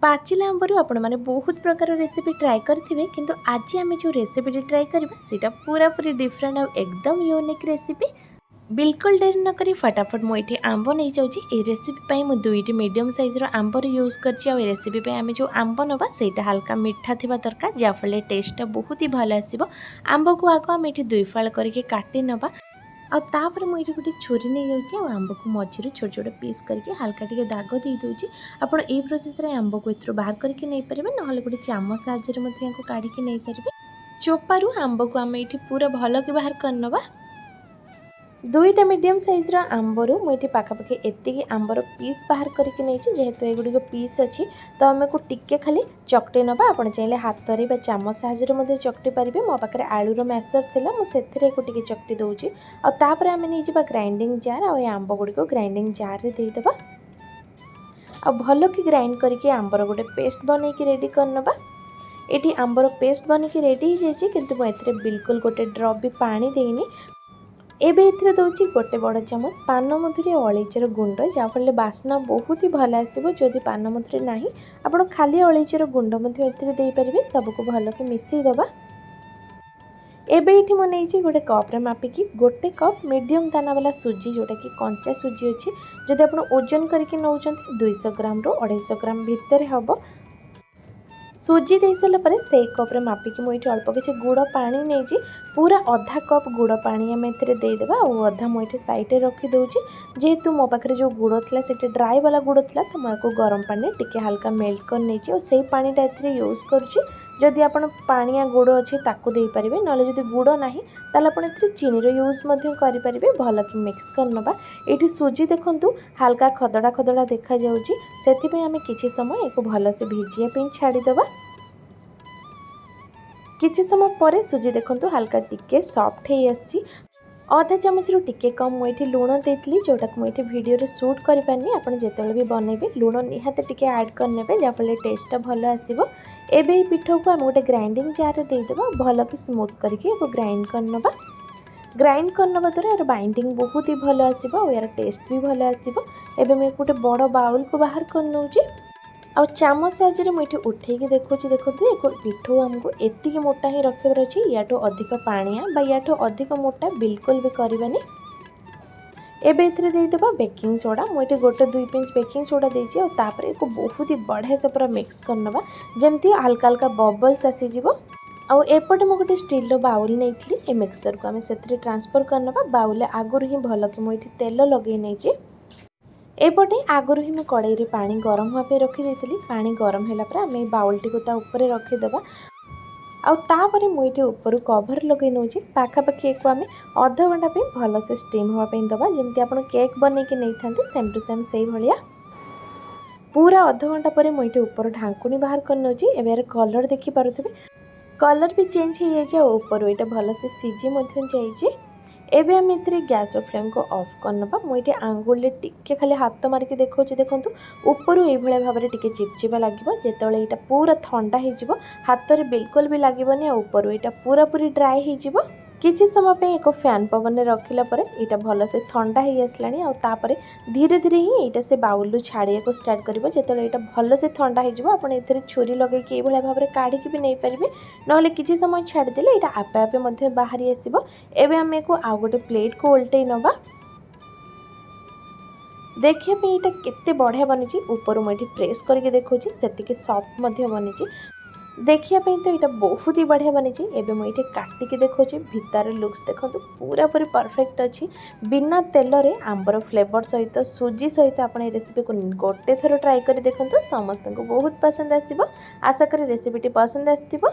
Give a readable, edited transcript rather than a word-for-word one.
पाचिला आंबरू आपण मैंने बहुत प्रकार रेसिपी ट्राए करेंगे किंतु आज आम जो रेसिपी ट्राए करवा सीटा पूरा पूरी डिफरेंट और एकदम यूनिक रेसिपी। बिल्कुल डेरी न करी फटाफट मुझे आंब नहीं जाऊँगी। रेसिपी मुझे दुईटी मीडियम साइज आंबर यूज कर रेसिपी आम जो आंब नवा से हल्का मीठा थी दरकार जहाँफल टेस्ट बहुत ही भल आसो। आंब को आग आम ये दुई फाड़ करके काटी नवा आपर मुझे गोटे छुरी नहीं जाऊँगी आंब को मझीर छोट छोट पीस करके हल्का टे दाग दे दूँगी। आपड़ ये प्रोसेस आंब को एथर बाहर करके नहीं पारे ना गोटे चामच साहाय्य काढ़ी नहीं पारे। चोपारू आंब को आम ये पूरा भल कि बाहर करनवा। दुईटा मीडियम साइज आंबरू मुझे पाखापाखि एति आंबर पीस बाहर करके नहीं जेहेतु एगुड़िक पीस अच्छी तो आम को टिके खाली चकटे नवा। आप चाहिए हाथ में चामच साहाय्य चकटी पारे। मो पाखे आलूर मैसर थी मुझे टे चकटी दूसरी आपर आम नहीं ग्राइंडिंग जार आंब गुड़िक ग्राइंडिंग जार रे देदेबा आ भल कि ग्राइंड करके आंबर गोटे पेस्ट बन रेडी करनवा। ये आंबर पेस्ट बन रेडी हो जाए किंतु मुझे बिल्कुल गोटे ड्रप भी पानी देनी। एबे एथिरे दउची गोटे बड़ चामच पान मधुरी अलैचर गुंड जहाँफल बास्ना बहुत ही भल आसो। जदि पान मधुरी ना आप खाली अलैचर गुंड देपारे सबको भल कि मिसई दबा। एबे ये मुझे गोटे कप्रे मापिकी गोटे कप मीडियम दाना वाला सुजी जोटा कि कंचा सुजी अच्छी जदि आप ओजन करके नौ 200 ग्राम रू 250 ग्राम भितर हम सुजी दे सारापर से कप्रे मापिकी मुझे अल्प किसी गुड़ पानी नहीं पूरा अधा कप गुड़ पानी आम देदेबा और अधा मुझे सैड्रे रखीदे। जेहेतु मो पाखे जो गुड़ था से ड्राए वाला गुड़ था तो मुझे गरम पानी टिके हल्का मेल्ट कर नहीं और से पानीटा ए यूज करुँची। आप पानिया गुड़ अच्छे ताकू दे पारे ना जदि गुड़ ना ताल आप चीनी यूज करेंगे भल कि मिक्स करनवा। ये सुजी देखु हल्का खदड़ा खदड़ा देखा जाऊँगी से आम किसी समय एक भल से भिजिया छाड़ीदबा। किछि समय पर सुजी देखु हल्का टिके सॉफ्ट हो आसी। अधा चामच रू टिके कम मुझे लुण देती जोटा कि मुझे वीडियो रे शूट कर पारनी। आप जिते भी बनइबे लुण निहाते टिके ऐड करने जहाँफल टेस्टा भल आसो। एबे पिठा को आम गोटे ग्राइंडिंग जार देदेबा भल कि स्मूथ करके ग्राइंड करनवा। ग्राइंड करनवा द्वारा यार बाइंडिंग बहुत ही भल आसो और यार टेस्ट भी भल आसो। एबे मैं गोटे बड़ बाउल को बाहर कर नौची आ चामच साहाय्य मुझे उठेकी देखो एक पिठू आमको एति मोटा ही रखिबार अच्छी। याठू अधिक पानिया याठू अधिक मोटा बिल्कुल भी करवानी। एबे एथिरे देदेबा बेकिंग सोडा मुझे गोटे 2 पिंच बेकिंग सोडा देची और तापर एक बहुत ही बढ़िया से पूरा मिक्स करनवा जमती हल्का हल्का बबल्स आसीजिवो। आउ एपटे मु गोटे स्टील बाउल नहीं ए मिक्सर को आम से ट्रांसफर करनवा। बाउल आगुरी ही भल कि मुझे तेल लगे नहीं एपटे आगुरी ही कड़ाई पानी गरम होगा रखी देती। पानी गरम है आम बाउल टी ऊपर रखीदबा आउे मुझे ऊपर कभर लगे नौ पाखापाखि एक आम अध घंटा भल से स्टीम होगापी दबा जमी आप केक बन के नहीं था सेम टू सेम से भाया। पूरा अध घंटा पर मुझे ऊपर ढांकुणी बाहर कर नौ यार कलर देखिपे कलर भी चेंज हो जाए ऊपर ये भल से सीझी जाइए। एबे आम ए गैस फ्लेम को ऑफ करनवा। मुझे आंगुल टिके खाली हाथ मारिक देखो देखु ऊपर ये भाव में टिके चिपचिपा लगे जिते यहाँ पूरा ठंडा हो हाथ में बिल्कुल भी लगेनि ऊपर यहाँ पूरा पूरी ड्राए हो। किसी समय पे एक फैन पवन रखिला पर यहाँ भल से ठंडा हो आसला धीरे धीरे ही यहाँ से बाउल छाड़िया को स्टार्ट कर जो यहाँ भल से ठंडा हो छुरी लगे ये भाव में काढ़ी भी नहीं पारे ना किसी समय छाड़देले यहाँ आपे आपे बाहरी आसो। एवं आम को आउ गोटे प्लेट को उल्टे नवा देखिए यहाँ केते बढ़िया बनी ऊपर मुझे प्रेस करके देखो से सॉफ्ट बनी देखिए तो यहाँ बहुत ही बढ़िया बनी। एबे मुझे काटिकी देखो भितर लुक्स देखो पूरा पूरी परफेक्ट अच्छी बिना तेल रे आंबर फ्लेवर सहित सुजी सहित आप रेसिपी को गोटे थर ट्राए कर देखो समस्त को बहुत पसंद आसो। आशा करी रेसिपीटी पसंद आसो।